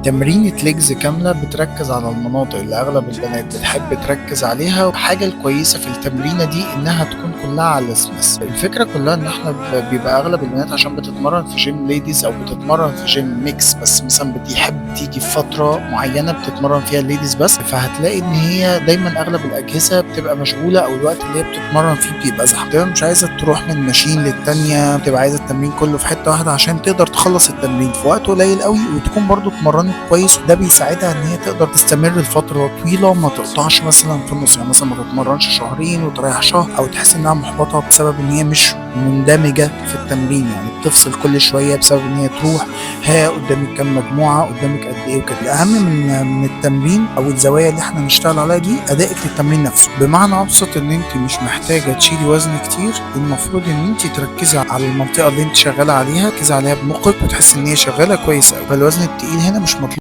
تمرينة ليجز كاملة بتركز على المناطق اللي أغلب البنات بتحب تركز عليها، والحاجة الكويسة في التمرينة دي إنها تكون كلها على السميث. الفكرة كلها إن إحنا بيبقى أغلب البنات عشان بتتمرن في جيم ليديز أو بتتمرن في جيم ميكس، بس مثلا بتحب تيجي في فترة معينة بتتمرن فيها الليديز بس، فهتلاقي إن هي دايما أغلب الأجهزة بتبقى مشغولة، أو الوقت اللي هي بتتمرن فيه بيبقى زحمة، بتبقى مش عايزة تروح من ماشين للتانية، بتبقى عايزة التمرين كله في حتة واحدة عشان تقدر تخلص التمرين في وقت قليل قوي، وتكون برضو اتمرنت كويس، وده بيساعدها ان هي تقدر تستمر لفتره طويله، ما تقطعش مثلا في النص، يعني مثلا ما تتمرنش شهرين وتريح شهر، او تحس انها محبطه بسبب ان هي مش مندمجه في التمرين، يعني بتفصل كل شويه بسبب ان هي تروح ها قدامك كام مجموعه، قدامك قد ايه وكده. الاهم من التمرين او الزوايا اللي احنا نشتغل عليها دي ادائك للتمرين نفسه. بمعنى ابسط ان انت مش محتاجه تشيلي وزن كتير، المفروض ان انت تركزي على المنطقه اللي انت شغاله عليها، تركزي عليها بمخك وتحس ان هي شغاله كويس قوي، فالوزن التقيل هنا مش مطلوب.